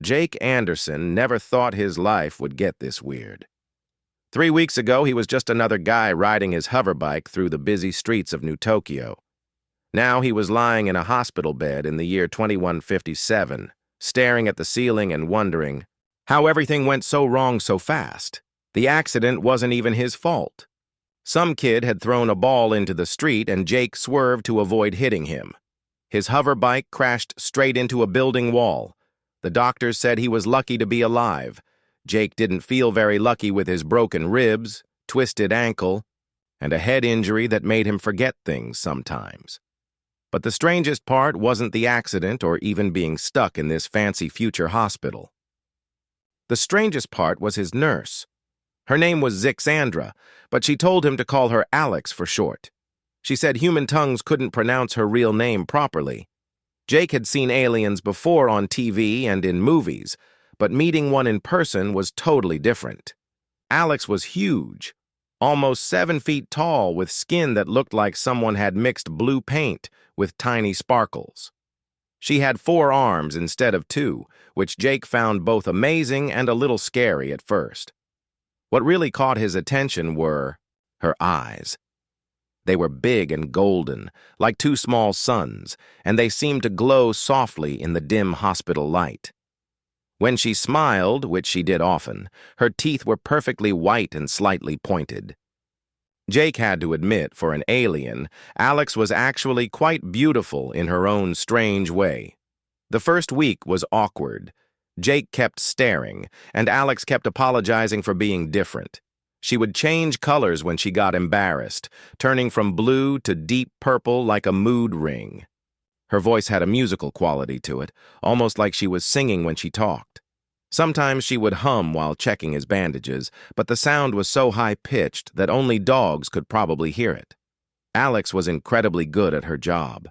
Jake Anderson never thought his life would get this weird. 3 weeks ago, he was just another guy riding his hoverbike through the busy streets of New Tokyo. Now he was lying in a hospital bed in the year 2157, staring at the ceiling and wondering how everything went so wrong so fast. The accident wasn't even his fault. Some kid had thrown a ball into the street and Jake swerved to avoid hitting him. His hoverbike crashed straight into a building wall. The doctors said he was lucky to be alive. Jake didn't feel very lucky with his broken ribs, twisted ankle, and a head injury that made him forget things sometimes. But the strangest part wasn't the accident or even being stuck in this fancy future hospital. The strangest part was his nurse. Her name was Zixandra, but she told him to call her Alex for short. She said human tongues couldn't pronounce her real name properly. Jake had seen aliens before on TV and in movies, but meeting one in person was totally different. Alex was huge, almost 7 feet tall, with skin that looked like someone had mixed blue paint with tiny sparkles. She had 4 arms instead of 2, which Jake found both amazing and a little scary at first. What really caught his attention were her eyes. They were big and golden, like 2 small suns, and they seemed to glow softly in the dim hospital light. When she smiled, which she did often, her teeth were perfectly white and slightly pointed. Jake had to admit, for an alien, Alex was actually quite beautiful in her own strange way. The first week was awkward. Jake kept staring, and Alex kept apologizing for being different. She would change colors when she got embarrassed, turning from blue to deep purple like a mood ring. Her voice had a musical quality to it, almost like she was singing when she talked. Sometimes she would hum while checking his bandages, but the sound was so high-pitched that only dogs could probably hear it. Alex was incredibly good at her job.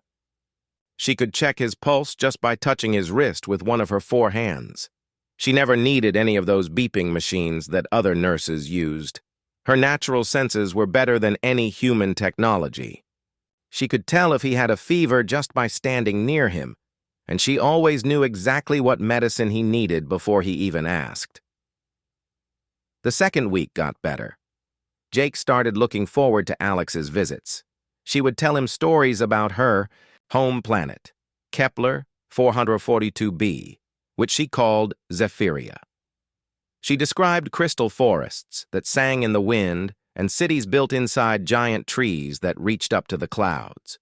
She could check his pulse just by touching his wrist with one of her 4 hands. She never needed any of those beeping machines that other nurses used. Her natural senses were better than any human technology. She could tell if he had a fever just by standing near him, and she always knew exactly what medicine he needed before he even asked. The second week got better. Jake started looking forward to Alex's visits. She would tell him stories about her home planet, Kepler 442b, which she called Zephyria. She described crystal forests that sang in the wind and cities built inside giant trees that reached up to the clouds.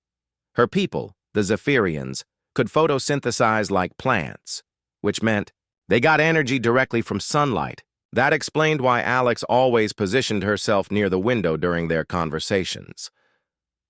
Her people, the Zephyrians, could photosynthesize like plants, which meant they got energy directly from sunlight. That explained why Alex always positioned herself near the window during their conversations.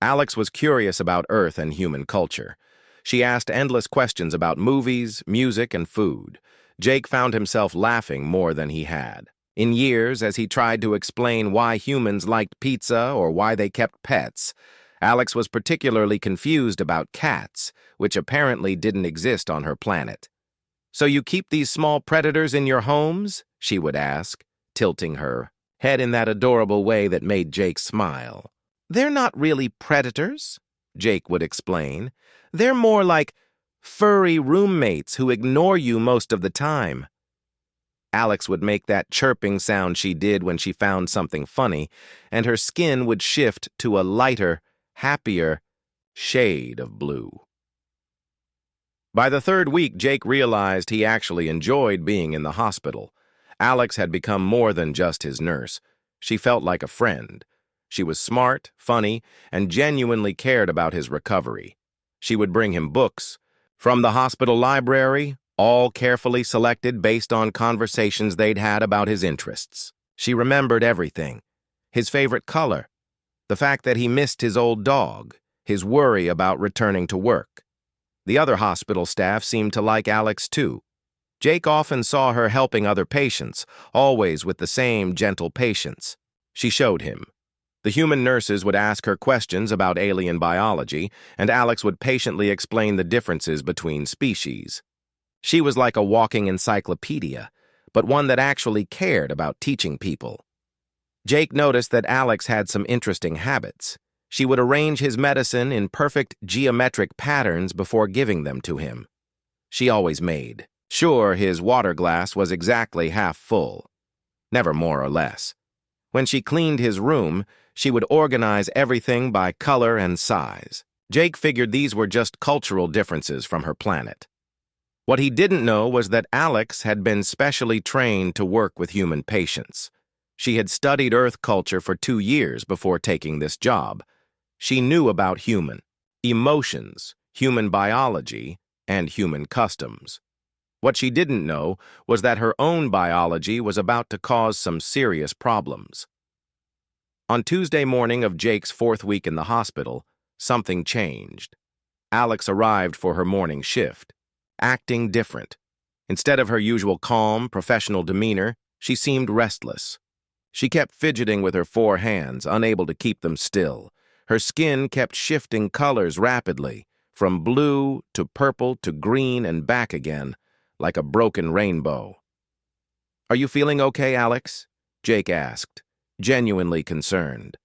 Alex was curious about Earth and human culture. She asked endless questions about movies, music, and food. Jake found himself laughing more than he had in years as he tried to explain why humans liked pizza or why they kept pets. Alex was particularly confused about cats, which apparently didn't exist on her planet. "So you keep these small predators in your homes?" she would ask, tilting her head in that adorable way that made Jake smile. "They're not really predators," Jake would explain. "They're more like furry roommates who ignore you most of the time." Alex would make that chirping sound she did when she found something funny, and her skin would shift to a lighter, happier shade of blue. By the 3rd week, Jake realized he actually enjoyed being in the hospital. Alex had become more than just his nurse. She felt like a friend. She was smart, funny, and genuinely cared about his recovery. She would bring him books from the hospital library, all carefully selected based on conversations they'd had about his interests. She remembered everything: his favorite color, the fact that he missed his old dog, his worry about returning to work. The other hospital staff seemed to like Alex too. Jake often saw her helping other patients, always with the same gentle patience. She showed him. The human nurses would ask her questions about alien biology, and Alex would patiently explain the differences between species. She was like a walking encyclopedia, but one that actually cared about teaching people. Jake noticed that Alex had some interesting habits. She would arrange his medicine in perfect geometric patterns before giving them to him. She always made Sure, his water glass was exactly half full, never more or less. When she cleaned his room, she would organize everything by color and size. Jake figured these were just cultural differences from her planet. What he didn't know was that Alex had been specially trained to work with human patients. She had studied Earth culture for 2 years before taking this job. She knew about human emotions, human biology, and human customs. What she didn't know was that her own biology was about to cause some serious problems. On Tuesday morning of Jake's 4th week in the hospital, something changed. Alex arrived for her morning shift, acting different. Instead of her usual calm, professional demeanor, she seemed restless. She kept fidgeting with her 4 hands, unable to keep them still. Her skin kept shifting colors rapidly, from blue to purple to green and back again, like a broken rainbow. "Are you feeling okay, Alex?" Jake asked, genuinely concerned.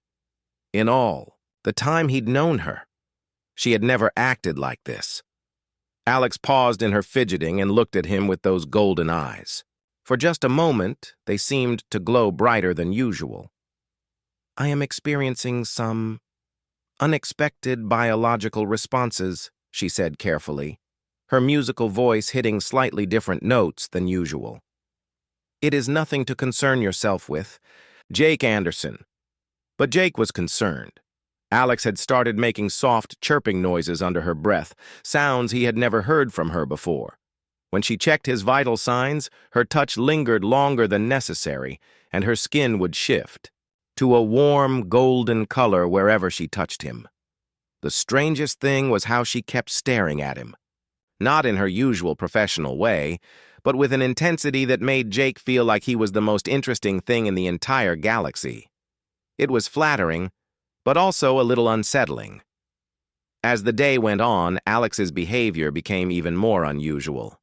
In all the time he'd known her, she had never acted like this. Alex paused in her fidgeting and looked at him with those golden eyes. For just a moment, they seemed to glow brighter than usual. "I am experiencing some unexpected biological responses," she said carefully, her musical voice hitting slightly different notes than usual. "It is nothing to concern yourself with, Jake Anderson." But Jake was concerned. Alex had started making soft, chirping noises under her breath, sounds he had never heard from her before. When she checked his vital signs, her touch lingered longer than necessary, and her skin would shift to a warm, golden color wherever she touched him. The strangest thing was how she kept staring at him. Not in her usual professional way, but with an intensity that made Jake feel like he was the most interesting thing in the entire galaxy. It was flattering, but also a little unsettling. As the day went on, Alex's behavior became even more unusual.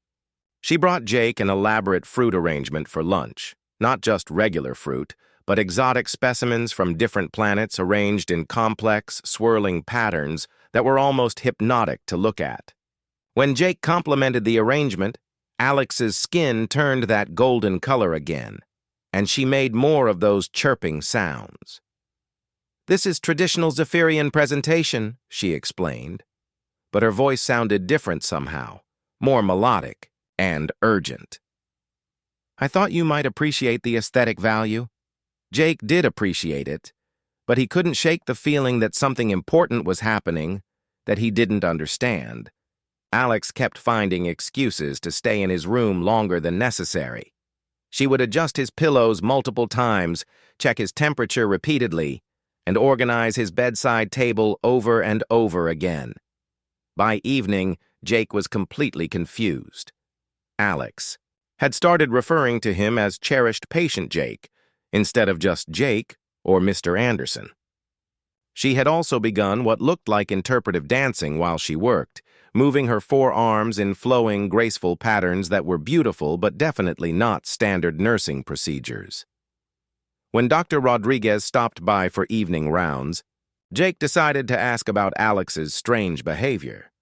She brought Jake an elaborate fruit arrangement for lunch, not just regular fruit, but exotic specimens from different planets arranged in complex, swirling patterns that were almost hypnotic to look at. When Jake complimented the arrangement, Alex's skin turned that golden color again, and she made more of those chirping sounds. "This is traditional Zephyrian presentation," she explained, but her voice sounded different somehow, more melodic and urgent. "I thought you might appreciate the aesthetic value." Jake did appreciate it, but he couldn't shake the feeling that something important was happening that he didn't understand. Alex kept finding excuses to stay in his room longer than necessary. She would adjust his pillows multiple times, check his temperature repeatedly, and organize his bedside table over and over again. By evening, Jake was completely confused. Alex had started referring to him as cherished patient Jake, instead of just Jake or Mr. Anderson. She had also begun what looked like interpretive dancing while she worked, moving her 4 arms in flowing, graceful patterns that were beautiful but definitely not standard nursing procedures. When Dr. Rodriguez stopped by for evening rounds, Jake decided to ask about Alex's strange behavior.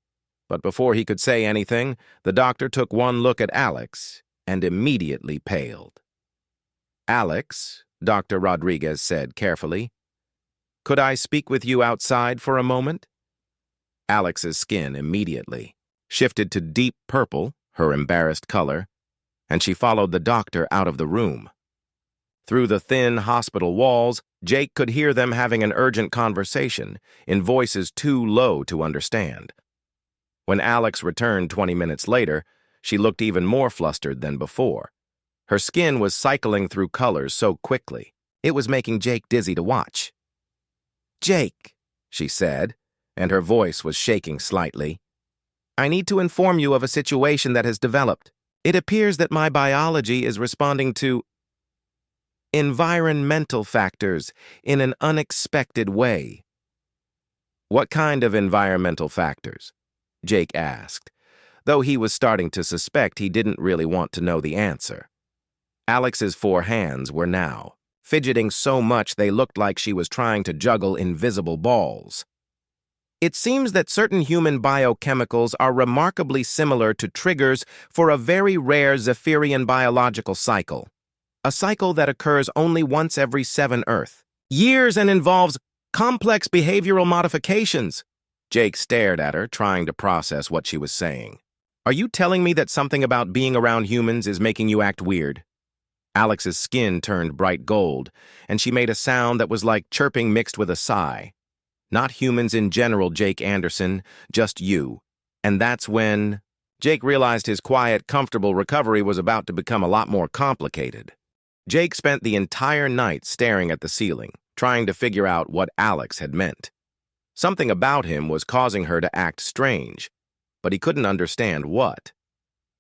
But before he could say anything, the doctor took one look at Alex and immediately paled. "Alex," Dr. Rodriguez said carefully, "could I speak with you outside for a moment?" Alex's skin immediately shifted to deep purple, her embarrassed color, and she followed the doctor out of the room. Through the thin hospital walls, Jake could hear them having an urgent conversation, in voices too low to understand. When Alex returned 20 minutes later, she looked even more flustered than before. Her skin was cycling through colors so quickly, it was making Jake dizzy to watch. "Jake," she said, and her voice was shaking slightly, "I need to inform you of a situation that has developed. It appears that my biology is responding to environmental factors in an unexpected way." "What kind of environmental factors?" Jake asked, though he was starting to suspect he didn't really want to know the answer. Alex's 4 hands were now fidgeting so much they looked like she was trying to juggle invisible balls. It seems that certain human biochemicals are remarkably similar to triggers for a very rare Zephyrian biological cycle, a cycle that occurs only once every 7 Earth years and involves complex behavioral modifications. Jake stared at her, trying to process what she was saying. Are you telling me that something about being around humans is making you act weird? Alex's skin turned bright gold, and she made a sound that was like chirping mixed with a sigh. Not humans in general, Jake Anderson, just you. And that's when Jake realized his quiet, comfortable recovery was about to become a lot more complicated. Jake spent the entire night staring at the ceiling, trying to figure out what Alex had meant. Something about him was causing her to act strange, but he couldn't understand what.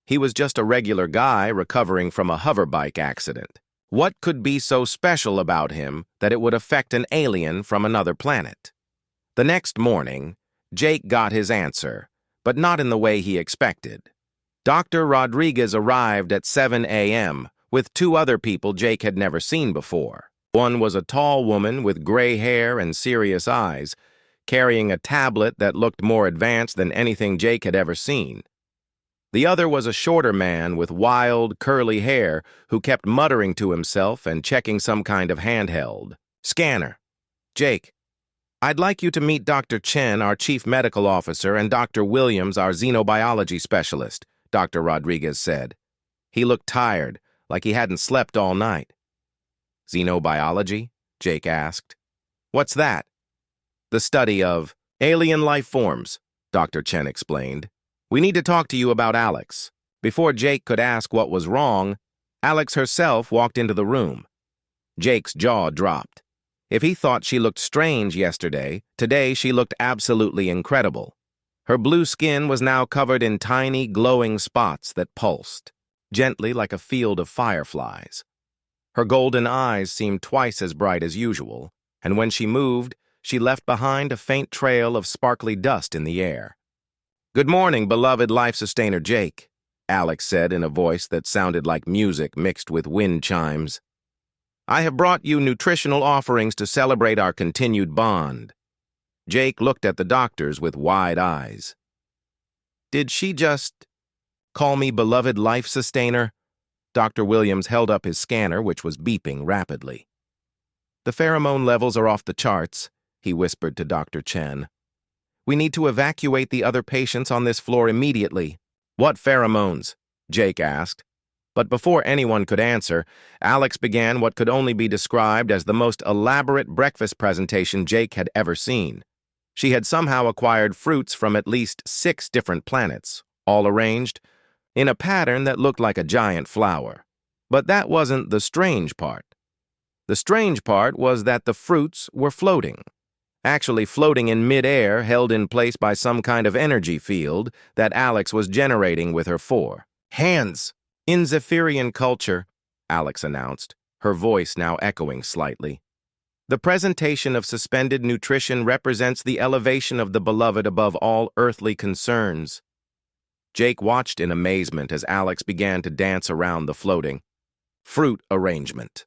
He was just a regular guy recovering from a hoverbike accident. What could be so special about him that it would affect an alien from another planet? The next morning, Jake got his answer, but not in the way he expected. Dr. Rodriguez arrived at 7 a.m. with 2 other people Jake had never seen before. One was a tall woman with gray hair and serious eyes, carrying a tablet that looked more advanced than anything Jake had ever seen. The other was a shorter man with wild, curly hair who kept muttering to himself and checking some kind of handheld scanner. Jake, I'd like you to meet Dr. Chen, our chief medical officer, and Dr. Williams, our xenobiology specialist, Dr. Rodriguez said. He looked tired, like he hadn't slept all night. Xenobiology? Jake asked. What's that? The study of alien life forms, Dr. Chen explained. We need to talk to you about Alex. Before Jake could ask what was wrong, Alex herself walked into the room. Jake's jaw dropped. If he thought she looked strange yesterday, today she looked absolutely incredible. Her blue skin was now covered in tiny, glowing spots that pulsed, gently like a field of fireflies. Her golden eyes seemed twice as bright as usual, and when she moved, she left behind a faint trail of sparkly dust in the air. Good morning, beloved life sustainer Jake, Alex said in a voice that sounded like music mixed with wind chimes. I have brought you nutritional offerings to celebrate our continued bond. Jake looked at the doctors with wide eyes. Did she just call me beloved life sustainer? Dr. Williams held up his scanner, which was beeping rapidly. The pheromone levels are off the charts, he whispered to Dr. Chen. We need to evacuate the other patients on this floor immediately. What pheromones? Jake asked. But before anyone could answer, Alex began what could only be described as the most elaborate breakfast presentation Jake had ever seen. She had somehow acquired fruits from at least 6 different planets, all arranged in a pattern that looked like a giant flower. But that wasn't the strange part. The strange part was that the fruits were floating. Actually floating in mid-air, held in place by some kind of energy field that Alex was generating with her 4 hands. In Zephyrian culture, Alex announced, her voice now echoing slightly, the presentation of suspended nutrition represents the elevation of the beloved above all earthly concerns. Jake watched in amazement as Alex began to dance around the floating fruit arrangement.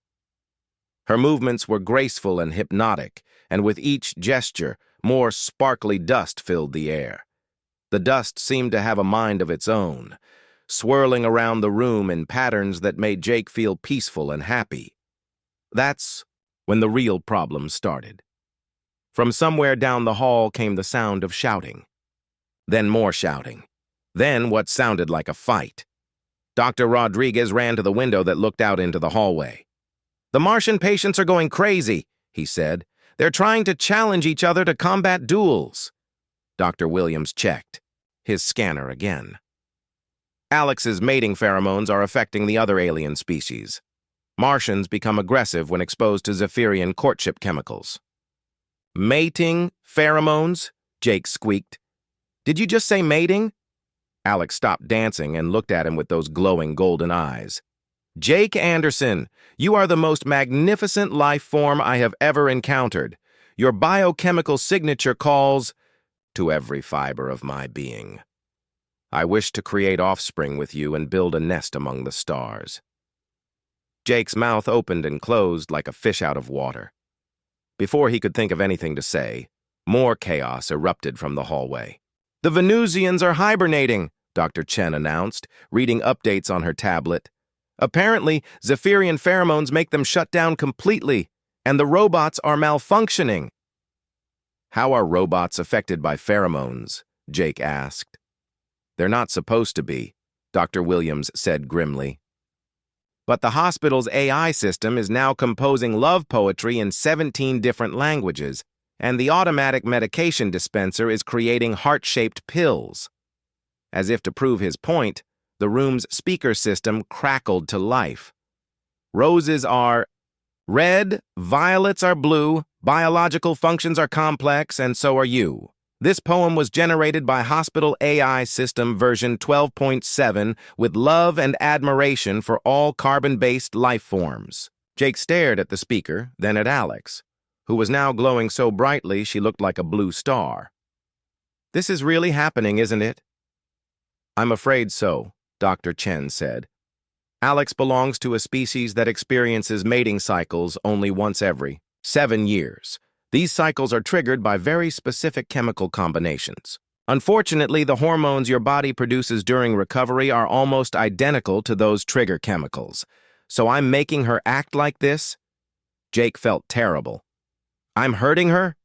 Her movements were graceful and hypnotic, and with each gesture, more sparkly dust filled the air. The dust seemed to have a mind of its own, swirling around the room in patterns that made Jake feel peaceful and happy. That's when the real problem started. From somewhere down the hall came the sound of shouting. Then more shouting. Then what sounded like a fight. Dr. Rodriguez ran to the window that looked out into the hallway. The Martian patients are going crazy, he said. They're trying to challenge each other to combat duels. Dr. Williams checked, his scanner again. Alex's mating pheromones are affecting the other alien species. Martians become aggressive when exposed to Zephyrian courtship chemicals. Mating pheromones? Jake squeaked. Did you just say mating? Alex stopped dancing and looked at him with those glowing golden eyes. Jake Anderson, you are the most magnificent life form I have ever encountered. Your biochemical signature calls to every fiber of my being. I wish to create offspring with you and build a nest among the stars. Jake's mouth opened and closed like a fish out of water. Before he could think of anything to say, More chaos erupted from the hallway. "The Venusians are hibernating," Dr. Chen announced, reading updates on her tablet. "Apparently, Zephyrian pheromones make them shut down completely, and the robots are malfunctioning." "How are robots affected by pheromones?" Jake asked. "They're not supposed to be," Dr. Williams said grimly. "But the hospital's AI system is now composing love poetry in 17 different languages, and the automatic medication dispenser is creating heart-shaped pills." As if to prove his point, the room's speaker system crackled to life. "Roses are red, violets are blue, biological functions are complex, and so are you. This poem was generated by Hospital AI System version 12.7 with love and admiration for all carbon-based life forms." Jake stared at the speaker, then at Alex, who was now glowing so brightly she looked like a blue star. "This is really happening, isn't it?" "I'm afraid so," Dr. Chen said. "Alex belongs to a species that experiences mating cycles only once every 7 years. These cycles are triggered by very specific chemical combinations. Unfortunately, the hormones your body produces during recovery are almost identical to those trigger chemicals. So I'm making her act like this?" Jake felt terrible. "I'm hurting her?"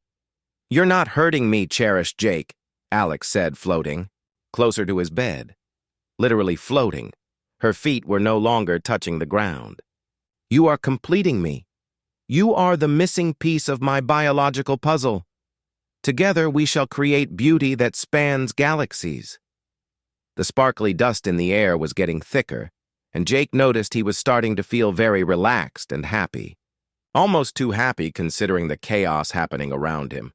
"You're not hurting me, cherished Jake," Alex said, floating closer to his bed. Literally floating. Her feet were no longer touching the ground. "You are completing me. You are the missing piece of my biological puzzle. Together we shall create beauty that spans galaxies." The sparkly dust in the air was getting thicker, and Jake noticed he was starting to feel very relaxed and happy. Almost too happy considering the chaos happening around him.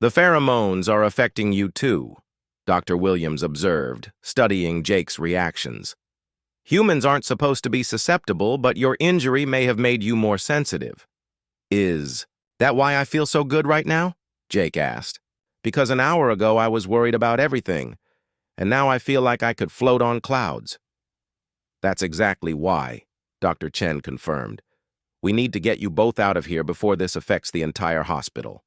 "The pheromones are affecting you too," Dr. Williams observed, studying Jake's reactions. "Humans aren't supposed to be susceptible, but your injury may have made you more sensitive." "Is that why I feel so good right now?" Jake asked. "Because an hour ago I was worried about everything, and now I feel like I could float on clouds." "That's exactly why," Dr. Chen confirmed. "We need to get you both out of here before this affects the entire hospital."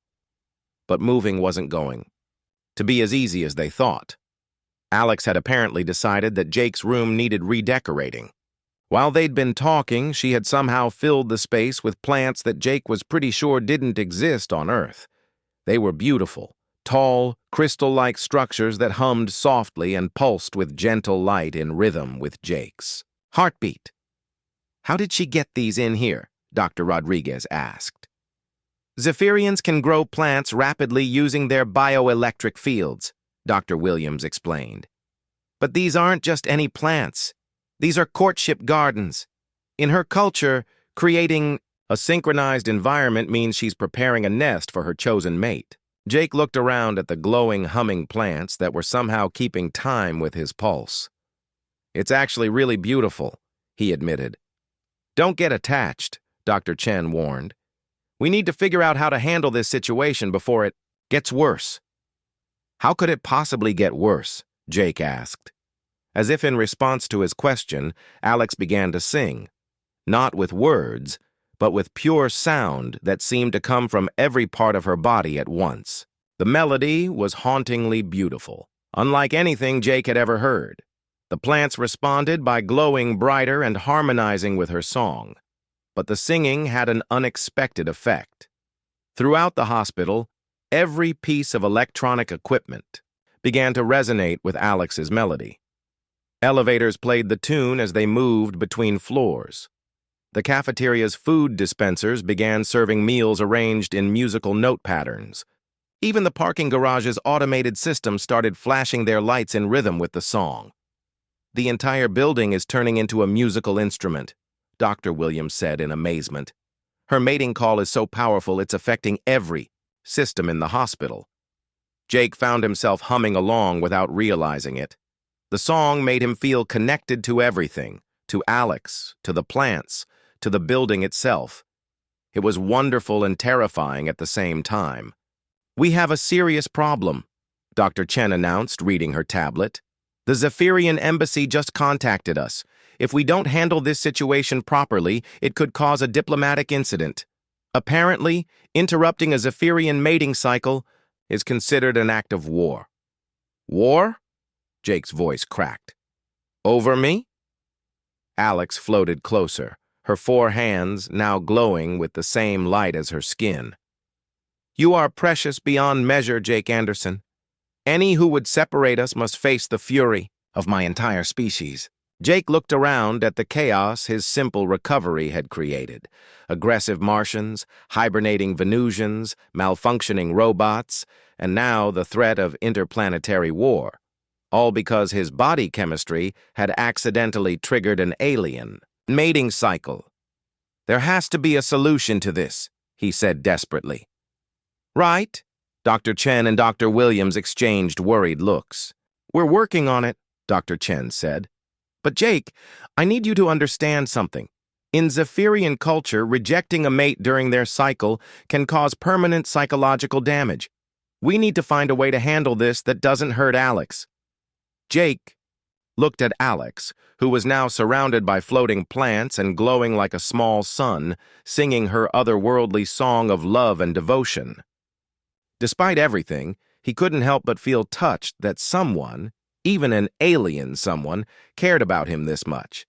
But moving wasn't going to be as easy as they thought. Alex had apparently decided that Jake's room needed redecorating. While they'd been talking, she had somehow filled the space with plants that Jake was pretty sure didn't exist on Earth. They were beautiful, tall, crystal-like structures that hummed softly and pulsed with gentle light in rhythm with Jake's heartbeat. "How did she get these in here?" Dr. Rodriguez asked. "Zephyrians can grow plants rapidly using their bioelectric fields," Dr. Williams explained. "But these aren't just any plants. These are courtship gardens. In her culture, creating a synchronized environment means she's preparing a nest for her chosen mate." Jake looked around at the glowing, humming plants that were somehow keeping time with his pulse. "It's actually really beautiful," he admitted. "Don't get attached," Dr. Chen warned. "We need to figure out how to handle this situation before it gets worse." "How could it possibly get worse?" Jake asked. As if in response to his question, Alex began to sing, not with words, but with pure sound that seemed to come from every part of her body at once. The melody was hauntingly beautiful, unlike anything Jake had ever heard. The plants responded by glowing brighter and harmonizing with her song. But the singing had an unexpected effect. Throughout the hospital, every piece of electronic equipment began to resonate with Alex's melody. Elevators played the tune as they moved between floors. The cafeteria's food dispensers began serving meals arranged in musical note patterns. Even the parking garage's automated system started flashing their lights in rhythm with the song. "The entire building is turning into a musical instrument," Dr. Williams said in amazement. "Her mating call is so powerful it's affecting every system in the hospital." Jake found himself humming along without realizing it. The song made him feel connected to everything, to Alex, to the plants, to the building itself. It was wonderful and terrifying at the same time. "We have a serious problem," Dr. Chen announced, reading her tablet. "The Zephyrian embassy just contacted us. If we don't handle this situation properly, it could cause a diplomatic incident. Apparently, interrupting a Zephyrian mating cycle is considered an act of war. War? Jake's voice cracked. Over me? Alex floated closer, her 4 hands now glowing with the same light as her skin. You are precious beyond measure, Jake Anderson. Any who would separate us must face the fury of my entire species. Jake looked around at the chaos his simple recovery had created. Aggressive Martians, hibernating Venusians, malfunctioning robots, and now the threat of interplanetary war. All because his body chemistry had accidentally triggered an alien mating cycle. There has to be a solution to this, he said desperately. Right? Dr. Chen and Dr. Williams exchanged worried looks. We're working on it, Dr. Chen said. But Jake, I need you to understand something. In Zephyrian culture, rejecting a mate during their cycle can cause permanent psychological damage. We need to find a way to handle this that doesn't hurt Alex. Jake looked at Alex, who was now surrounded by floating plants and glowing like a small sun, singing her otherworldly song of love and devotion. Despite everything, he couldn't help but feel touched that someone, even an alien someone, cared about him this much.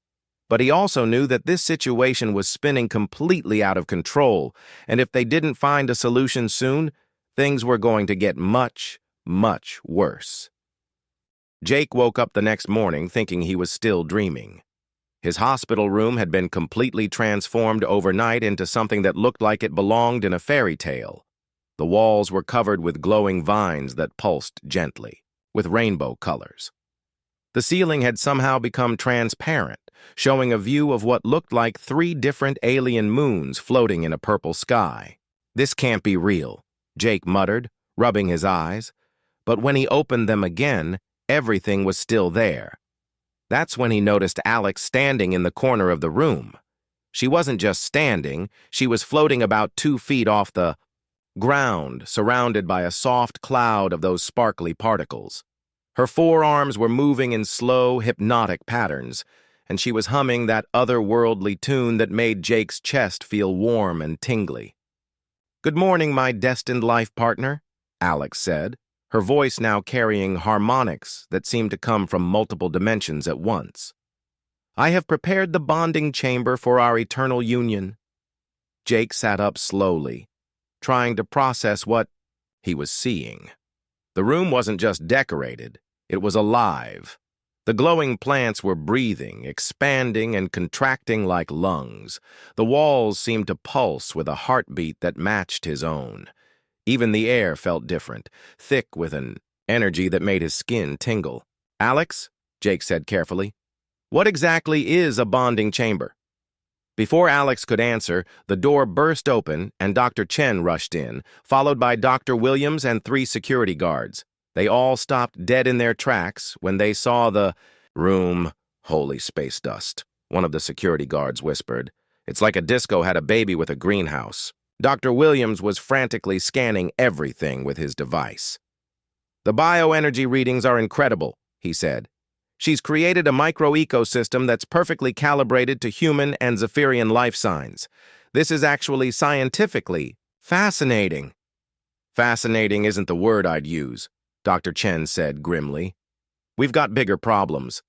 But he also knew that this situation was spinning completely out of control, and if they didn't find a solution soon, things were going to get much, much worse. Jake woke up the next morning thinking he was still dreaming. His hospital room had been completely transformed overnight into something that looked like it belonged in a fairy tale. The walls were covered with glowing vines that pulsed gently, with rainbow colors. The ceiling had somehow become transparent, showing a view of what looked like 3 different alien moons floating in a purple sky. This can't be real, Jake muttered, rubbing his eyes. But when he opened them again, everything was still there. That's when he noticed Alex standing in the corner of the room. She wasn't just standing, she was floating about 2 feet off the ground, surrounded by a soft cloud of those sparkly particles. Her forearms were moving in slow, hypnotic patterns, and she was humming that otherworldly tune that made Jake's chest feel warm and tingly. Good morning, my destined life partner, Alex said, her voice now carrying harmonics that seemed to come from multiple dimensions at once. I have prepared the bonding chamber for our eternal union. Jake sat up slowly, trying to process what he was seeing. The room wasn't just decorated, it was alive. The glowing plants were breathing, expanding and contracting like lungs. The walls seemed to pulse with a heartbeat that matched his own. Even the air felt different, thick with an energy that made his skin tingle. Alex, Jake said carefully, what exactly is a bonding chamber? Before Alex could answer, the door burst open and Dr. Chen rushed in, followed by Dr. Williams and 3 security guards. They all stopped dead in their tracks when they saw the room. Holy space dust, one of the security guards whispered. It's like a disco had a baby with a greenhouse. Dr. Williams was frantically scanning everything with his device. The bioenergy readings are incredible, he said. She's created a micro-ecosystem that's perfectly calibrated to human and Zephyrian life signs. This is actually scientifically fascinating. Fascinating isn't the word I'd use, Dr. Chen said grimly. We've got bigger problems.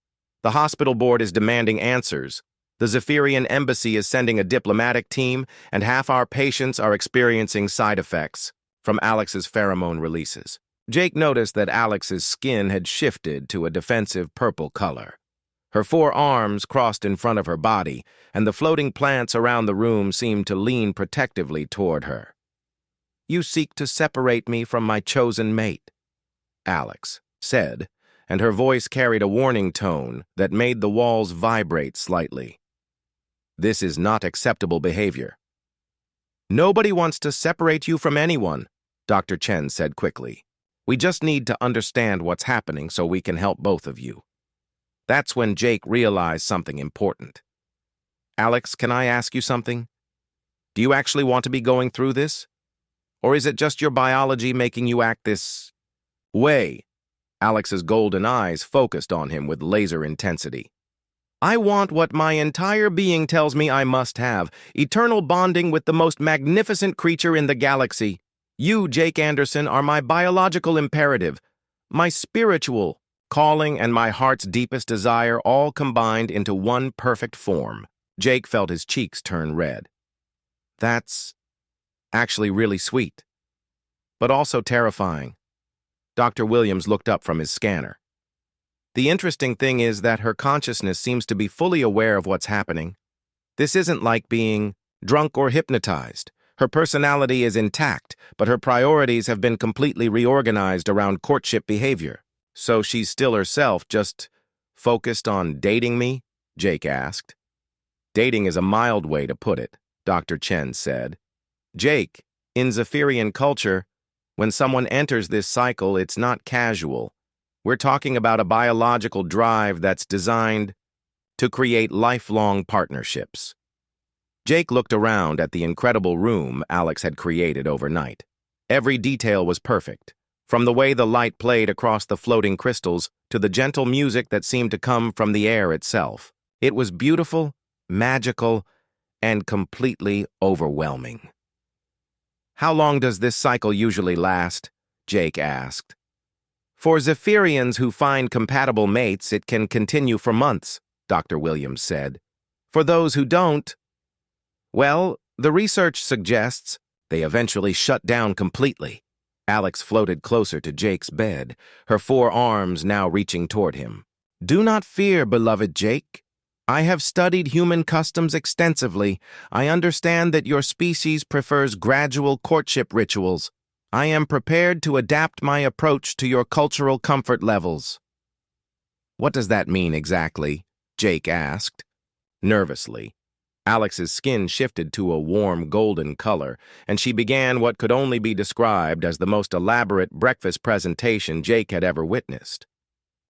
The hospital board is demanding answers. The Zephyrian embassy is sending a diplomatic team, and half our patients are experiencing side effects from Alex's pheromone releases. Jake noticed that Alex's skin had shifted to a defensive purple color. Her 4 arms crossed in front of her body, and the floating plants around the room seemed to lean protectively toward her. You seek to separate me from my chosen mate, Alex said, and her voice carried a warning tone that made the walls vibrate slightly. This is not acceptable behavior. Nobody wants to separate you from anyone, Dr. Chen said quickly. We just need to understand what's happening so we can help both of you. That's when Jake realized something important. Alex, can I ask you something? Do you actually want to be going through this? Or is it just your biology making you act this way? Alex's golden eyes focused on him with laser intensity. I want what my entire being tells me I must have, eternal bonding with the most magnificent creature in the galaxy, You, Jake Anderson, are my biological imperative, my spiritual calling, and my heart's deepest desire all combined into one perfect form. Jake felt his cheeks turn red. That's actually really sweet, but also terrifying. Dr. Williams looked up from his scanner. The interesting thing is that her consciousness seems to be fully aware of what's happening. This isn't like being drunk or hypnotized. Her personality is intact, but her priorities have been completely reorganized around courtship behavior. So she's still herself, just focused on dating me? Jake asked. Dating is a mild way to put it, Dr. Chen said. Jake, in Zephyrian culture, when someone enters this cycle, it's not casual. We're talking about a biological drive that's designed to create lifelong partnerships. Jake looked around at the incredible room Alex had created overnight. Every detail was perfect, from the way the light played across the floating crystals to the gentle music that seemed to come from the air itself. It was beautiful, magical, and completely overwhelming. How long does this cycle usually last? Jake asked. For Zephyrians who find compatible mates, it can continue for months, Dr. Williams said. For those who don't, well, the research suggests they eventually shut down completely. Alex floated closer to Jake's bed, her four arms now reaching toward him. Do not fear, beloved Jake. I have studied human customs extensively. I understand that your species prefers gradual courtship rituals. I am prepared to adapt my approach to your cultural comfort levels. What does that mean exactly? Jake asked. Nervously, Alex's skin shifted to a warm golden color, and she began what could only be described as the most elaborate breakfast presentation Jake had ever witnessed.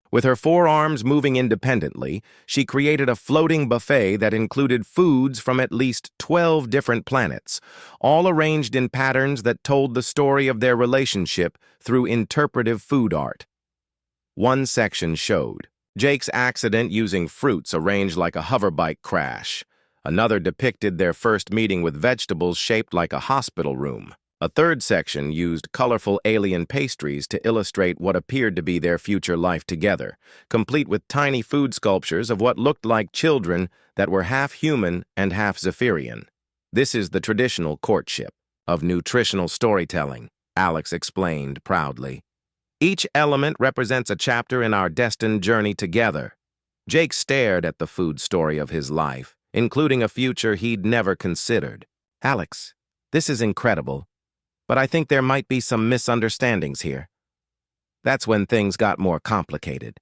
With her forearms moving independently, she created a floating buffet that included foods from at least 12 different planets, all arranged in patterns that told the story of their relationship through interpretive food art. One section showed Jake's accident using fruits arranged like a hoverbike crash. Another depicted their first meeting with vegetables shaped like a hospital room. A third section used colorful alien pastries to illustrate what appeared to be their future life together, complete with tiny food sculptures of what looked like children that were half human and half Zephyrian. This is the traditional courtship of nutritional storytelling, Alex explained proudly. Each element represents a chapter in our destined journey together. Jake stared at the food story of his life, including a future he'd never considered. Alex, this is incredible. But I think there might be some misunderstandings here. That's when things got more complicated.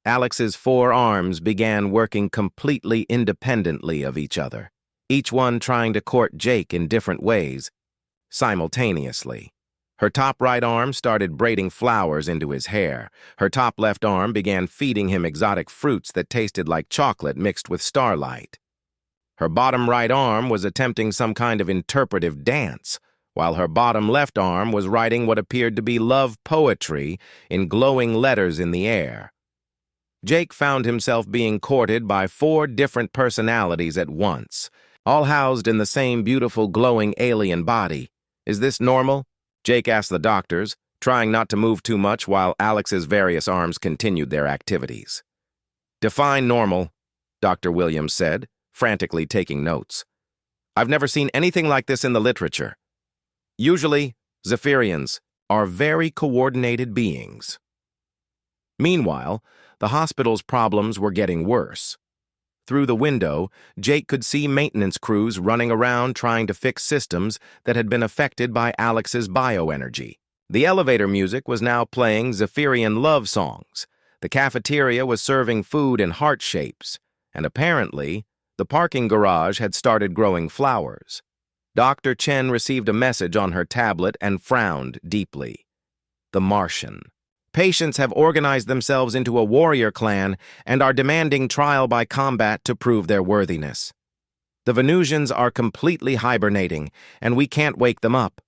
Alex's four arms began working completely independently of each other, each one trying to court Jake in different ways, simultaneously. Her top right arm started braiding flowers into his hair. Her top left arm began feeding him exotic fruits that tasted like chocolate mixed with starlight. Her bottom right arm was attempting some kind of interpretive dance, while her bottom left arm was writing what appeared to be love poetry in glowing letters in the air. Jake found himself being courted by 4 different personalities at once, all housed in the same beautiful glowing alien body. Is this normal? Jake asked the doctors, trying not to move too much while Alex's various arms continued their activities. Define normal, Dr. Williams said, frantically taking notes. I've never seen anything like this in the literature. Usually, Zephyrians are very coordinated beings. Meanwhile, the hospital's problems were getting worse. Through the window, Jake could see maintenance crews running around trying to fix systems that had been affected by Alex's bioenergy. The elevator music was now playing Zephyrian love songs. The cafeteria was serving food in heart shapes, and apparently, the parking garage had started growing flowers. Dr. Chen received a message on her tablet and frowned deeply. The Martian. Patients have organized themselves into a warrior clan and are demanding trial by combat to prove their worthiness. The Venusians are completely hibernating, and we can't wake them up.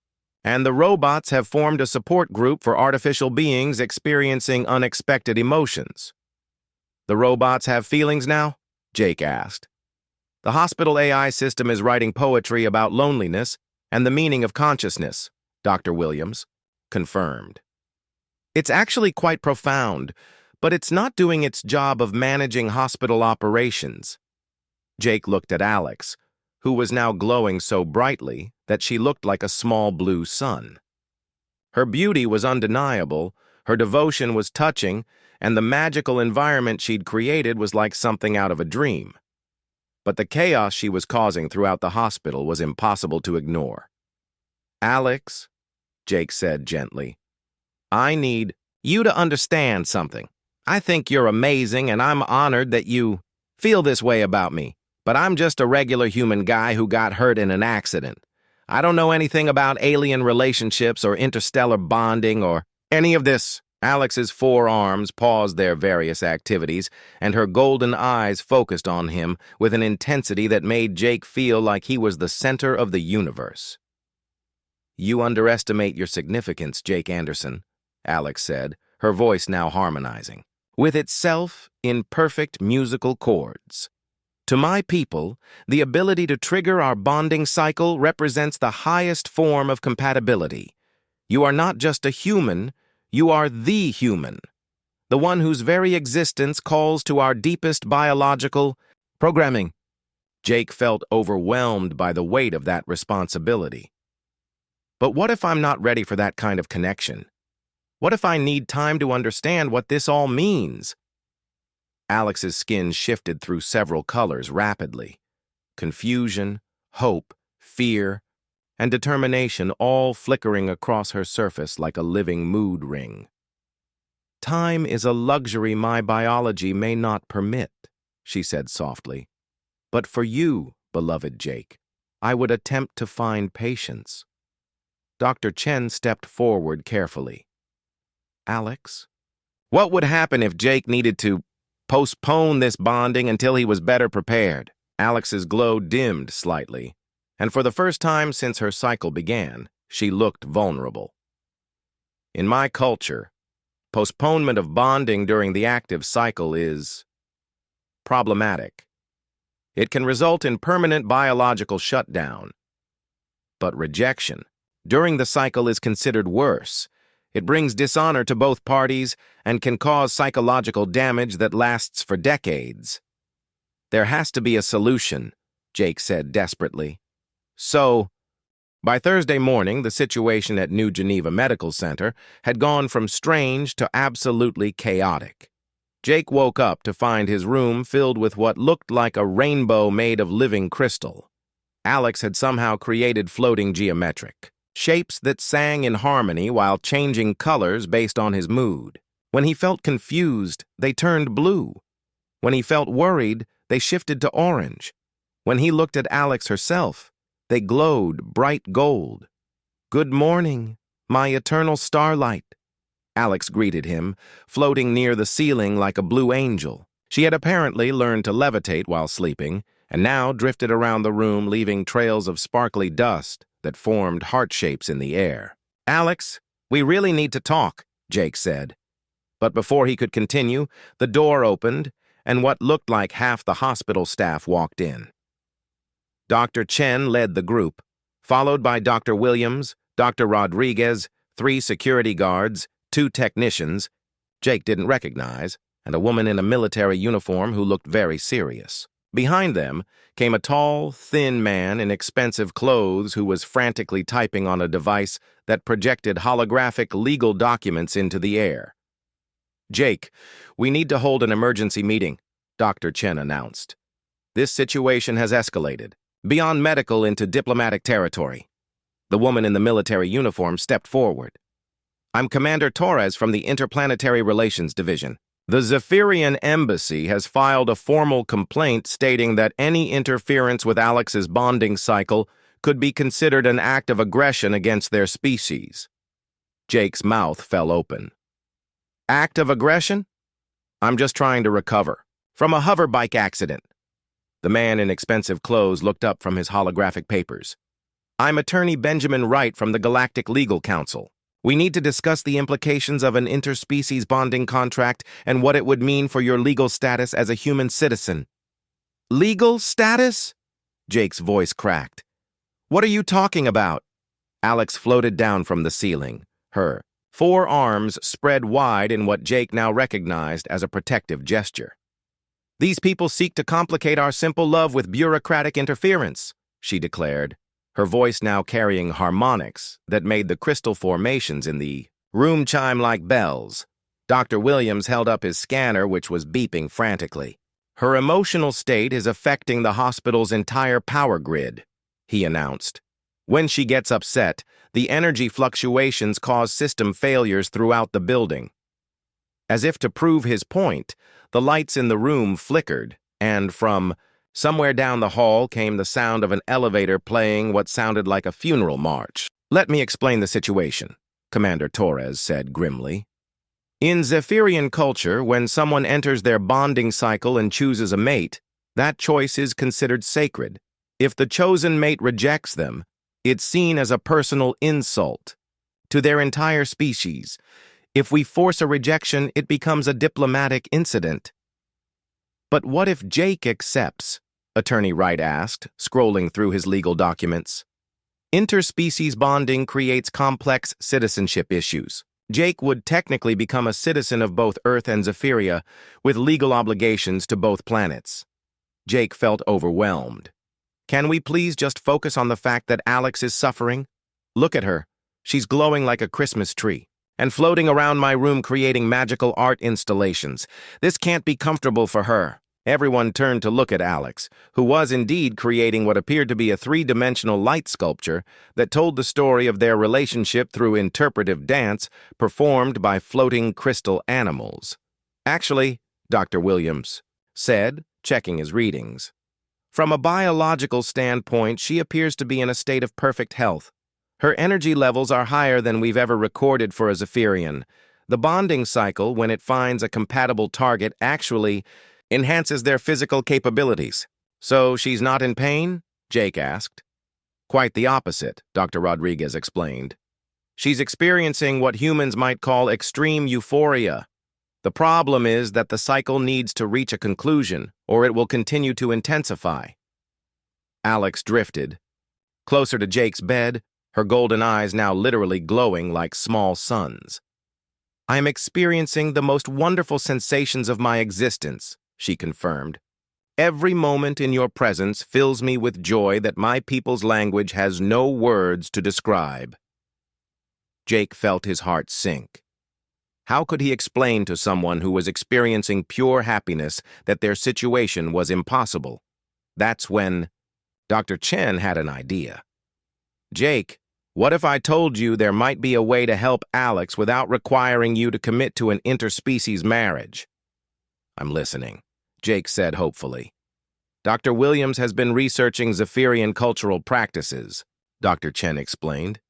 And the robots have formed a support group for artificial beings experiencing unexpected emotions. The robots have feelings now? Jake asked. The hospital AI system is writing poetry about loneliness and the meaning of consciousness, Dr. Williams confirmed. It's actually quite profound, but it's not doing its job of managing hospital operations. Jake looked at Alex, who was now glowing so brightly that she looked like a small blue sun. Her beauty was undeniable, her devotion was touching, and the magical environment she'd created was like something out of a dream. But the chaos she was causing throughout the hospital was impossible to ignore. Alex, Jake said gently, I need you to understand something. I think you're amazing, and I'm honored that you feel this way about me. But I'm just a regular human guy who got hurt in an accident. I don't know anything about alien relationships or interstellar bonding or any of this. Alex's forearms paused their various activities, and her golden eyes focused on him with an intensity that made Jake feel like he was the center of the universe. You underestimate your significance, Jake Anderson, Alex said, her voice now harmonizing, with itself in perfect musical chords. To my people, the ability to trigger our bonding cycle represents the highest form of compatibility. You are not just a human, you are the human, the one whose very existence calls to our deepest biological programming. Jake felt overwhelmed by the weight of that responsibility. But what if I'm not ready for that kind of connection? What if I need time to understand what this all means? Alex's skin shifted through several colors rapidly. Confusion, hope, fear, and determination all flickering across her surface like a living mood ring. Time is a luxury my biology may not permit, she said softly. But for you, beloved Jake, I would attempt to find patience. Dr. Chen stepped forward carefully. Alex, what would happen if Jake needed to postpone this bonding until he was better prepared? Alex's glow dimmed slightly, and for the first time since her cycle began, she looked vulnerable. In my culture, postponement of bonding during the active cycle is problematic. It can result in permanent biological shutdown. But rejection during the cycle is considered worse. It brings dishonor to both parties and can cause psychological damage that lasts for decades. There has to be a solution, Jake said desperately. So, by Thursday morning, the situation at New Geneva Medical Center had gone from strange to absolutely chaotic. Jake woke up to find his room filled with what looked like a rainbow made of living crystal. Alex had somehow created floating geometric shapes that sang in harmony while changing colors based on his mood. When he felt confused, they turned blue. When he felt worried, they shifted to orange. When he looked at Alex herself, they glowed bright gold. Good morning, my eternal starlight. Alex greeted him, floating near the ceiling like a blue angel. She had apparently learned to levitate while sleeping, and now drifted around the room, leaving trails of sparkly dust that formed heart shapes in the air. Alex, we really need to talk, Jake said. But before he could continue, the door opened, and what looked like half the hospital staff walked in. Dr. Chen led the group, followed by Dr. Williams, Dr. Rodriguez, 3 security guards, 2 technicians Jake didn't recognize, and a woman in a military uniform who looked very serious. Behind them came a tall, thin man in expensive clothes who was frantically typing on a device that projected holographic legal documents into the air. Jake, we need to hold an emergency meeting, Dr. Chen announced. This situation has escalated, beyond medical into diplomatic territory. The woman in the military uniform stepped forward. I'm Commander Torres from the Interplanetary Relations Division. The Zephyrian Embassy has filed a formal complaint stating that any interference with Alex's bonding cycle could be considered an act of aggression against their species. Jake's mouth fell open. Act of aggression? I'm just trying to recover from a hoverbike accident. The man in expensive clothes looked up from his holographic papers. I'm Attorney Benjamin Wright from the Galactic Legal Council. We need to discuss the implications of an interspecies bonding contract and what it would mean for your legal status as a human citizen. Legal status? Jake's voice cracked. What are you talking about? Alex floated down from the ceiling, her four arms spread wide in what Jake now recognized as a protective gesture. "These people seek to complicate our simple love with bureaucratic interference," she declared, her voice now carrying harmonics that made the crystal formations in the room chime like bells. Dr. Williams held up his scanner, which was beeping frantically. "Her emotional state is affecting the hospital's entire power grid," he announced. "When she gets upset, the energy fluctuations cause system failures throughout the building." As if to prove his point, the lights in the room flickered, and from somewhere down the hall came the sound of an elevator playing what sounded like a funeral march. "Let me explain the situation," Commander Torres said grimly. "In Zephyrian culture, when someone enters their bonding cycle and chooses a mate, that choice is considered sacred. If the chosen mate rejects them, it's seen as a personal insult to their entire species. If we force a rejection, it becomes a diplomatic incident." "But what if Jake accepts?" Attorney Wright asked, scrolling through his legal documents. "Interspecies bonding creates complex citizenship issues. Jake would technically become a citizen of both Earth and Zephyria, with legal obligations to both planets." Jake felt overwhelmed. "Can we please just focus on the fact that Alex is suffering? Look at her. She's glowing like a Christmas tree and floating around my room creating magical art installations. This can't be comfortable for her." Everyone turned to look at Alex, who was indeed creating what appeared to be a three-dimensional light sculpture that told the story of their relationship through interpretive dance performed by floating crystal animals. "Actually," Dr. Williams said, checking his readings, "from a biological standpoint, she appears to be in a state of perfect health. Her energy levels are higher than we've ever recorded for a Zephyrian. The bonding cycle, when it finds a compatible target, actually enhances their physical capabilities." "So she's not in pain?" Jake asked. "Quite the opposite," Dr. Rodriguez explained. "She's experiencing what humans might call extreme euphoria. The problem is that the cycle needs to reach a conclusion, or it will continue to intensify." Alex drifted closer to Jake's bed, her golden eyes now literally glowing like small suns. "I am experiencing the most wonderful sensations of my existence," she confirmed. "Every moment in your presence fills me with joy that my people's language has no words to describe." Jake felt his heart sink. How could he explain to someone who was experiencing pure happiness that their situation was impossible? That's when Dr. Chen had an idea. "Jake, what if I told you there might be a way to help Alex without requiring you to commit to an interspecies marriage?" "I'm listening," Jake said hopefully. "Dr. Williams has been researching Zephyrian cultural practices," Dr. Chen explained.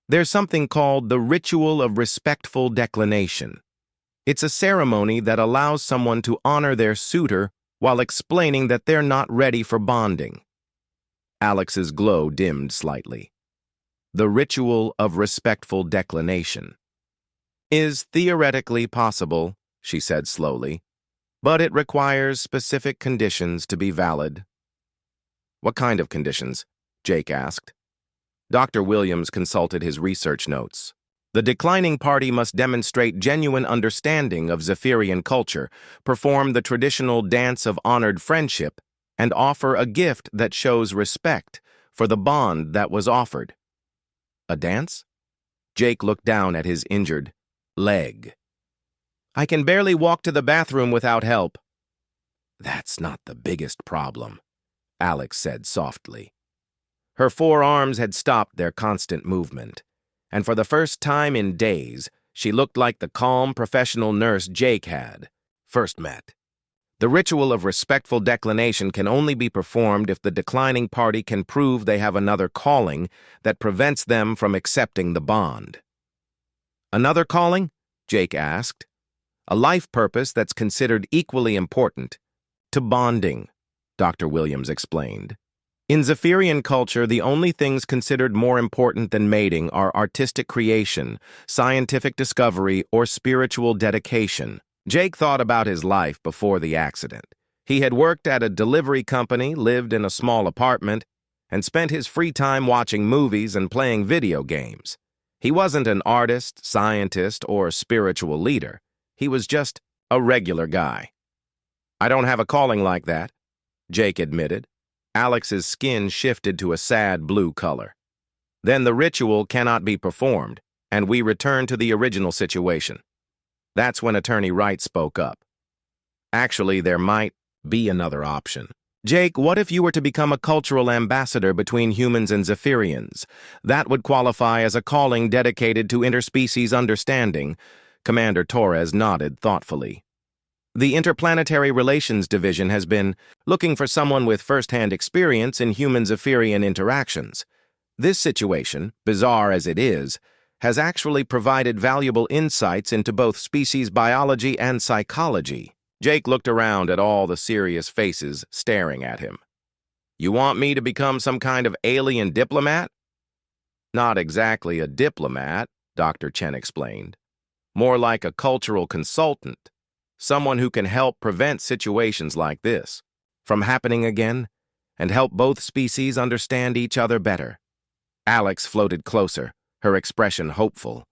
"There's something called the ritual of respectful declination. It's a ceremony that allows someone to honor their suitor while explaining that they're not ready for bonding." Alex's glow dimmed slightly. "The ritual of respectful declination is theoretically possible," she said slowly, "but it requires specific conditions to be valid." "What kind of conditions?" Jake asked. Dr. Williams consulted his research notes. "The declining party must demonstrate genuine understanding of Zephyrian culture, perform the traditional dance of honored friendship, and offer a gift that shows respect for the bond that was offered." "A dance?" Jake looked down at his injured leg. "I can barely walk to the bathroom without help." "That's not the biggest problem," Alex said softly. Her forearms had stopped their constant movement, and for the first time in days, she looked like the calm, professional nurse Jake had first met. "The ritual of respectful declination can only be performed if the declining party can prove they have another calling that prevents them from accepting the bond." "Another calling?" Jake asked. "A life purpose that's considered equally important to bonding," Dr. Williams explained. "In Zephyrian culture, the only things considered more important than mating are artistic creation, scientific discovery, or spiritual dedication." Jake thought about his life before the accident. He had worked at a delivery company, lived in a small apartment, and spent his free time watching movies and playing video games. He wasn't an artist, scientist, or spiritual leader. He was just a regular guy. "I don't have a calling like that," Jake admitted. Alex's skin shifted to a sad blue color. "Then the ritual cannot be performed, and we return to the original situation." That's when Attorney Wright spoke up. "Actually, there might be another option. Jake, what if you were to become a cultural ambassador between humans and Zephyrians? That would qualify as a calling dedicated to interspecies understanding." Commander Torres nodded thoughtfully. "The Interplanetary Relations Division has been looking for someone with first-hand experience in human-Zephyrian interactions. This situation, bizarre as it is, has actually provided valuable insights into both species biology and psychology." Jake looked around at all the serious faces staring at him. "You want me to become some kind of alien diplomat?" "Not exactly a diplomat," Dr. Chen explained. "More like a cultural consultant. Someone who can help prevent situations like this from happening again and help both species understand each other better." Alex floated closer, her expression hopeful.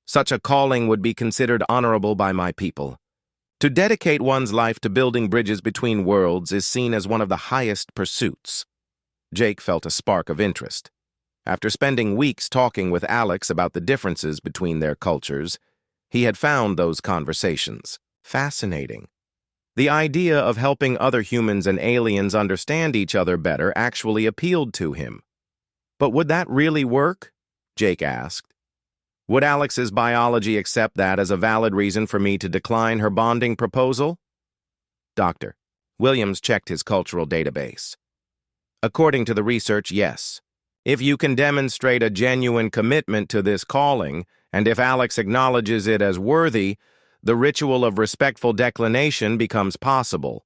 "Such a calling would be considered honorable by my people. To dedicate one's life to building bridges between worlds is seen as one of the highest pursuits." Jake felt a spark of interest. After spending weeks talking with Alex about the differences between their cultures, he had found those conversations fascinating. The idea of helping other humans and aliens understand each other better actually appealed to him. "But would that really work?" Jake asked. "Would Alex's biology accept that as a valid reason for me to decline her bonding proposal?" Dr. Williams checked his cultural database. "According to the research, yes. If you can demonstrate a genuine commitment to this calling, and if Alex acknowledges it as worthy, the ritual of respectful declination becomes possible."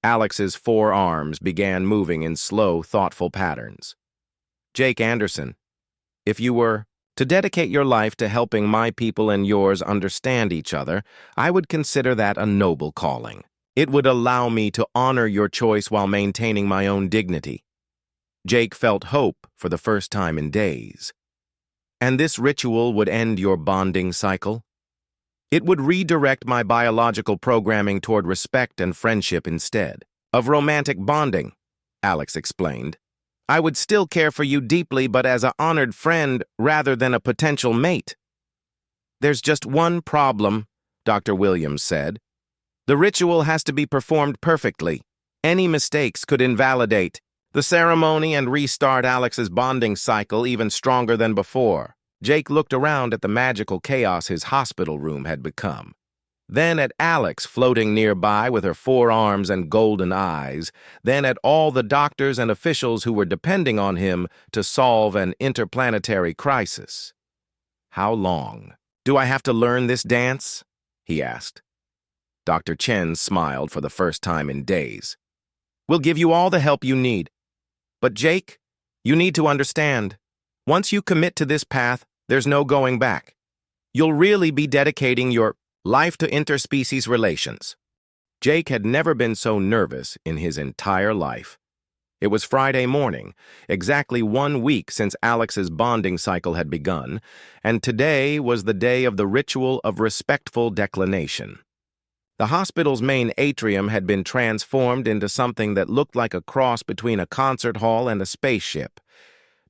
Alex's forearms began moving in slow, thoughtful patterns. "Jake Anderson, if you were to dedicate your life to helping my people and yours understand each other, I would consider that a noble calling. It would allow me to honor your choice while maintaining my own dignity." Jake felt hope for the first time in days. "And this ritual would end your bonding cycle? It would redirect my biological programming toward respect and friendship instead of romantic bonding," Alex explained. "I would still care for you deeply, but as an honored friend rather than a potential mate." "There's just one problem," Dr. Williams said. "The ritual has to be performed perfectly. Any mistakes could invalidate the ceremony and restart Alex's bonding cycle even stronger than before." Jake looked around at the magical chaos his hospital room had become. Then at Alex floating nearby with her forearms and golden eyes, then at all the doctors and officials who were depending on him to solve an interplanetary crisis. "How long do I have to learn this dance?" he asked. Dr. Chen smiled for the first time in days. "We'll give you all the help you need. But Jake, you need to understand, once you commit to this path, there's no going back. You'll really be dedicating your life to interspecies relations." Jake had never been so nervous in his entire life. It was Friday morning, exactly 1 week since Alex's bonding cycle had begun, and today was the day of the ritual of respectful declination. The hospital's main atrium had been transformed into something that looked like a cross between a concert hall and a spaceship.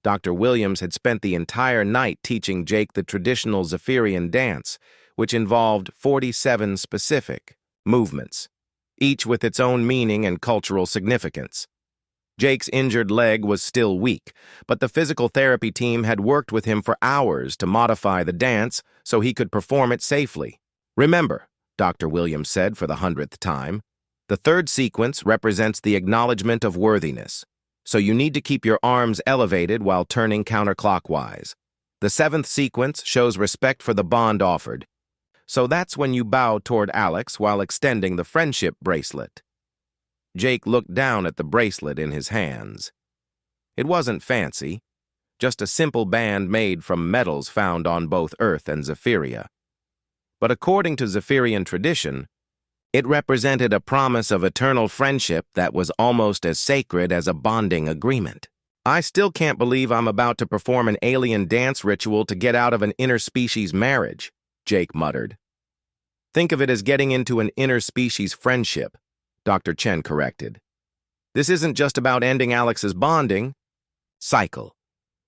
Dr. Williams had spent the entire night teaching Jake the traditional Zephyrian dance, which involved 47 specific movements, each with its own meaning and cultural significance. Jake's injured leg was still weak, but the physical therapy team had worked with him for hours to modify the dance so he could perform it safely. "Remember," Dr. Williams said for the 100th time, "the third sequence represents the acknowledgement of worthiness, so you need to keep your arms elevated while turning counterclockwise. The 7th sequence shows respect for the bond offered, so that's when you bow toward Alex while extending the friendship bracelet." Jake looked down at the bracelet in his hands. It wasn't fancy, just a simple band made from metals found on both Earth and Zephyria. But according to Zephyrian tradition, it represented a promise of eternal friendship that was almost as sacred as a bonding agreement. I still can't believe I'm about to perform an alien dance ritual to get out of an interspecies marriage, Jake muttered. Think of it as getting into an interspecies friendship, Dr. Chen corrected. This isn't just about ending Alex's bonding cycle.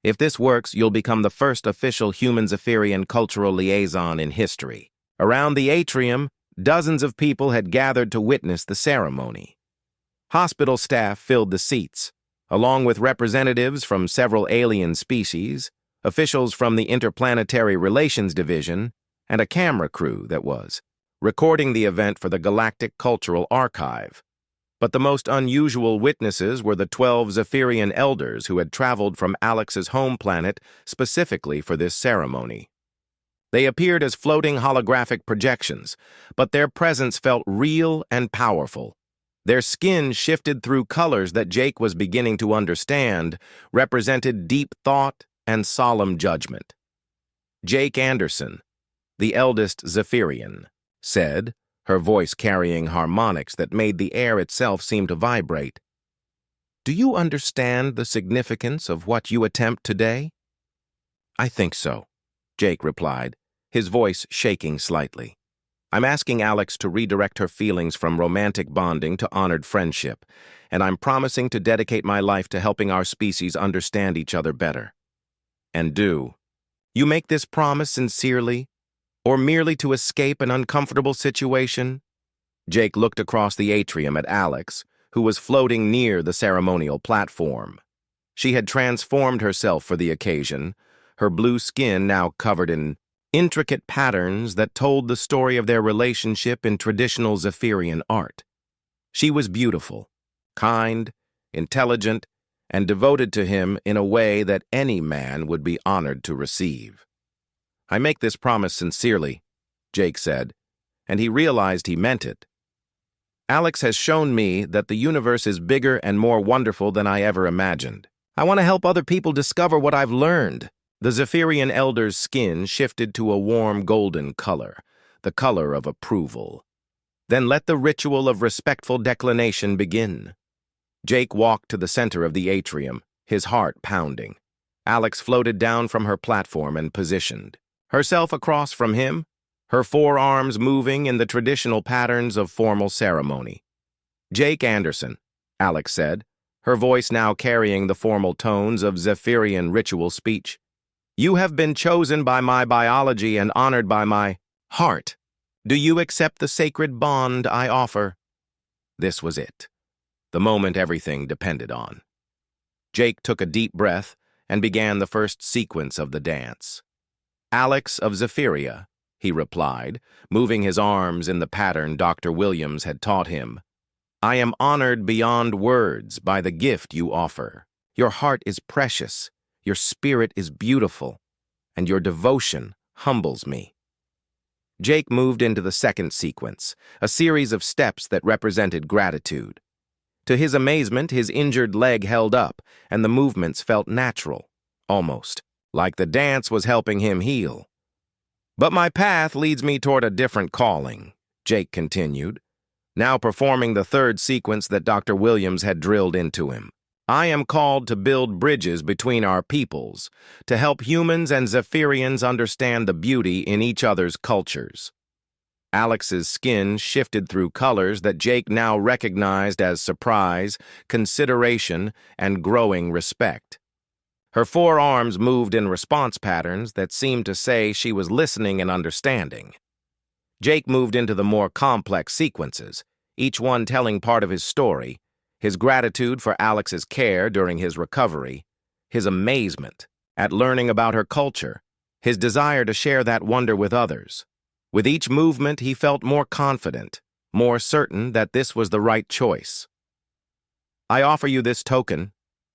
If this works, you'll become the first official human-Zephyrian cultural liaison in history. Around the atrium, dozens of people had gathered to witness the ceremony. Hospital staff filled the seats, along with representatives from several alien species, officials from the Interplanetary Relations Division, and a camera crew that was recording the event for the Galactic Cultural Archive. But the most unusual witnesses were the 12 Zephyrian elders who had traveled from Alex's home planet specifically for this ceremony. They appeared as floating holographic projections, but their presence felt real and powerful. Their skin shifted through colors that Jake was beginning to understand, represented deep thought and solemn judgment. Jake Anderson, the eldest Zephyrian, said, her voice carrying harmonics that made the air itself seem to vibrate. Do you understand the significance of what you attempt today? I think so, Jake replied, his voice shaking slightly. I'm asking Alex to redirect her feelings from romantic bonding to honored friendship, and I'm promising to dedicate my life to helping our species understand each other better. And do you make this promise sincerely, or merely to escape an uncomfortable situation? Jake looked across the atrium at Alex, who was floating near the ceremonial platform. She had transformed herself for the occasion, her blue skin now covered in intricate patterns that told the story of their relationship in traditional Zephyrian art. She was beautiful, kind, intelligent, and devoted to him in a way that any man would be honored to receive. I make this promise sincerely, Jake said, and he realized he meant it. Alex has shown me that the universe is bigger and more wonderful than I ever imagined. I want to help other people discover what I've learned. The Zephyrian elder's skin shifted to a warm golden color, the color of approval. Then let the ritual of respectful declination begin. Jake walked to the center of the atrium, his heart pounding. Alex floated down from her platform and positioned herself across from him, her forearms moving in the traditional patterns of formal ceremony. Jake Anderson, Alex said, her voice now carrying the formal tones of Zephyrian ritual speech. You have been chosen by my biology and honored by my heart. Do you accept the sacred bond I offer? This was it, the moment everything depended on. Jake took a deep breath and began the first sequence of the dance. Alex of Zephyria, he replied, moving his arms in the pattern Dr. Williams had taught him. I am honored beyond words by the gift you offer. Your heart is precious, your spirit is beautiful, and your devotion humbles me. Jake moved into the second sequence, a series of steps that represented gratitude. To his amazement, his injured leg held up, and the movements felt natural, almost like the dance was helping him heal. But my path leads me toward a different calling, Jake continued, now performing the third sequence that Dr. Williams had drilled into him. I am called to build bridges between our peoples, to help humans and Zephyrians understand the beauty in each other's cultures. Alex's skin shifted through colors that Jake now recognized as surprise, consideration, and growing respect. Her forearms moved in response patterns that seemed to say she was listening and understanding. Jake moved into the more complex sequences, each one telling part of his story, his gratitude for Alex's care during his recovery, his amazement at learning about her culture, his desire to share that wonder with others. With each movement, he felt more confident, more certain that this was the right choice. I offer you this token,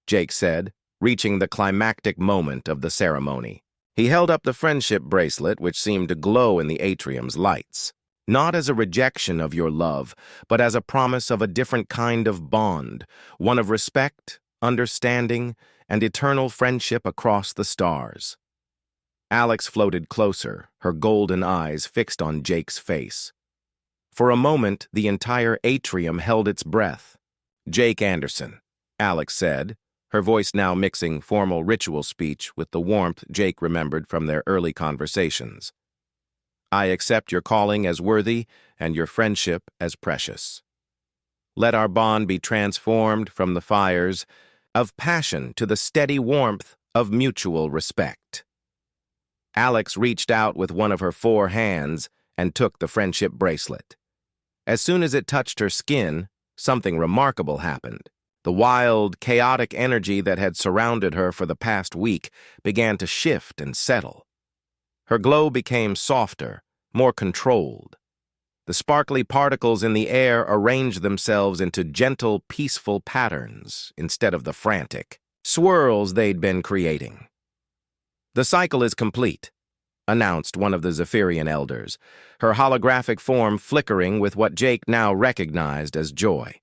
Jake said, reaching the climactic moment of the ceremony. He held up the friendship bracelet, which seemed to glow in the atrium's lights. Not as a rejection of your love, but as a promise of a different kind of bond, one of respect, understanding, and eternal friendship across the stars. Alex floated closer, her golden eyes fixed on Jake's face. For a moment, the entire atrium held its breath. Jake Anderson, Alex said, her voice now mixing formal ritual speech with the warmth Jake remembered from their early conversations. I accept your calling as worthy and your friendship as precious. Let our bond be transformed from the fires of passion to the steady warmth of mutual respect. Alex reached out with one of her 4 hands and took the friendship bracelet. As soon as it touched her skin, something remarkable happened. The wild, chaotic energy that had surrounded her for the past week began to shift and settle. Her glow became softer, more controlled. The sparkly particles in the air arranged themselves into gentle, peaceful patterns instead of the frantic swirls they'd been creating. "The cycle is complete," announced one of the Zephyrian elders, her holographic form flickering with what Jake now recognized as joy.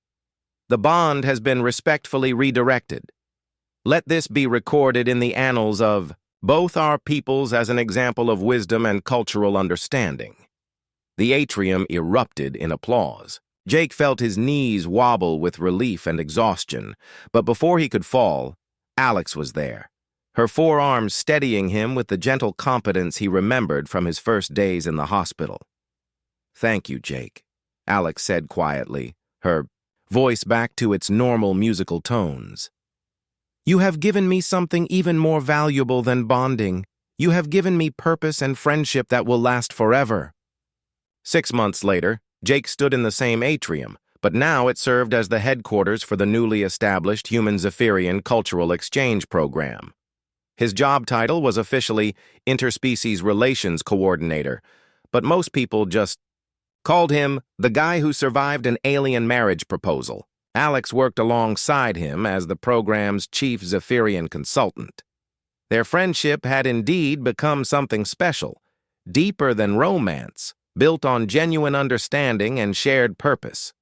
"The bond has been respectfully redirected. Let this be recorded in the annals of both our peoples as an example of wisdom and cultural understanding." The atrium erupted in applause. Jake felt his knees wobble with relief and exhaustion, but before he could fall, Alex was there, her forearms steadying him with the gentle competence he remembered from his first days in the hospital. "Thank you, Jake," Alex said quietly, her voice back to its normal musical tones. "You have given me something even more valuable than bonding. You have given me purpose and friendship that will last forever." 6 months later, Jake stood in the same atrium, but now it served as the headquarters for the newly established Human Zephyrian Cultural Exchange Program. His job title was officially Interspecies Relations Coordinator, but most people just called him the guy who survived an alien marriage proposal. Alex worked alongside him as the program's chief Zephyrian consultant. Their friendship had indeed become something special, deeper than romance, built on genuine understanding and shared purpose.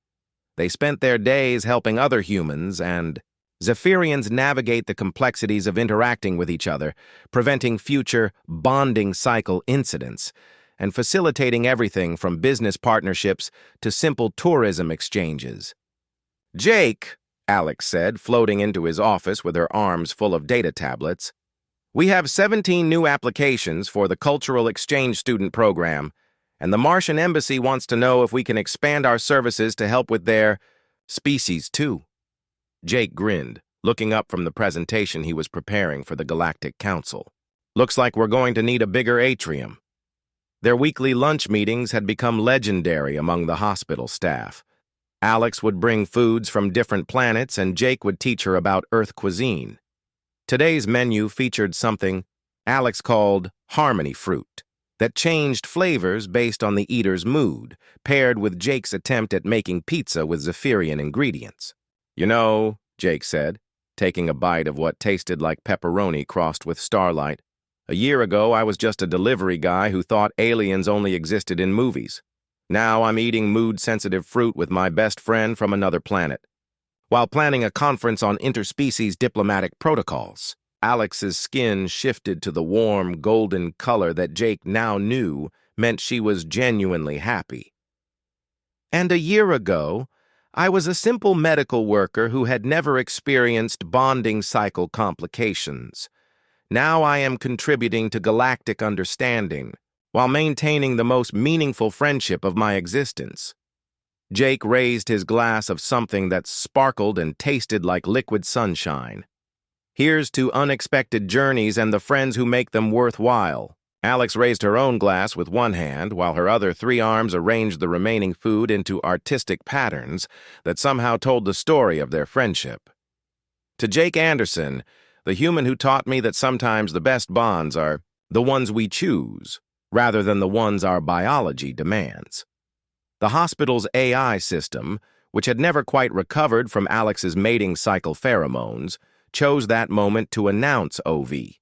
They spent their days helping other humans and Zephyrians navigate the complexities of interacting with each other, preventing future bonding cycle incidents, and facilitating everything from business partnerships to simple tourism exchanges. "Jake," Alex said, floating into his office with her arms full of data tablets, "we have 17 new applications for the Cultural Exchange Student Program, and the Martian Embassy wants to know if we can expand our services to help with their species too." Jake grinned, looking up from the presentation he was preparing for the Galactic Council. "Looks like we're going to need a bigger atrium." Their weekly lunch meetings had become legendary among the hospital staff. Alex would bring foods from different planets and Jake would teach her about Earth cuisine. Today's menu featured something Alex called harmony fruit that changed flavors based on the eater's mood, paired with Jake's attempt at making pizza with Zephyrian ingredients. "You know," Jake said, taking a bite of what tasted like pepperoni crossed with starlight, "a year ago I was just a delivery guy who thought aliens only existed in movies. Now I'm eating mood-sensitive fruit with my best friend from another planet, while planning a conference on interspecies diplomatic protocols." Alex's skin shifted to the warm, golden color that Jake now knew meant she was genuinely happy. "And a year ago, I was a simple medical worker who had never experienced bonding cycle complications. Now I am contributing to galactic understanding, while maintaining the most meaningful friendship of my existence." Jake raised his glass of something that sparkled and tasted like liquid sunshine. "Here's to unexpected journeys and the friends who make them worthwhile." Alex raised her own glass with one hand, while her other 3 arms arranged the remaining food into artistic patterns that somehow told the story of their friendship. "To Jake Anderson, the human who taught me that sometimes the best bonds are the ones we choose, rather than the ones our biology demands." The hospital's AI system, which had never quite recovered from Alex's mating cycle pheromones, chose that moment to announce OV.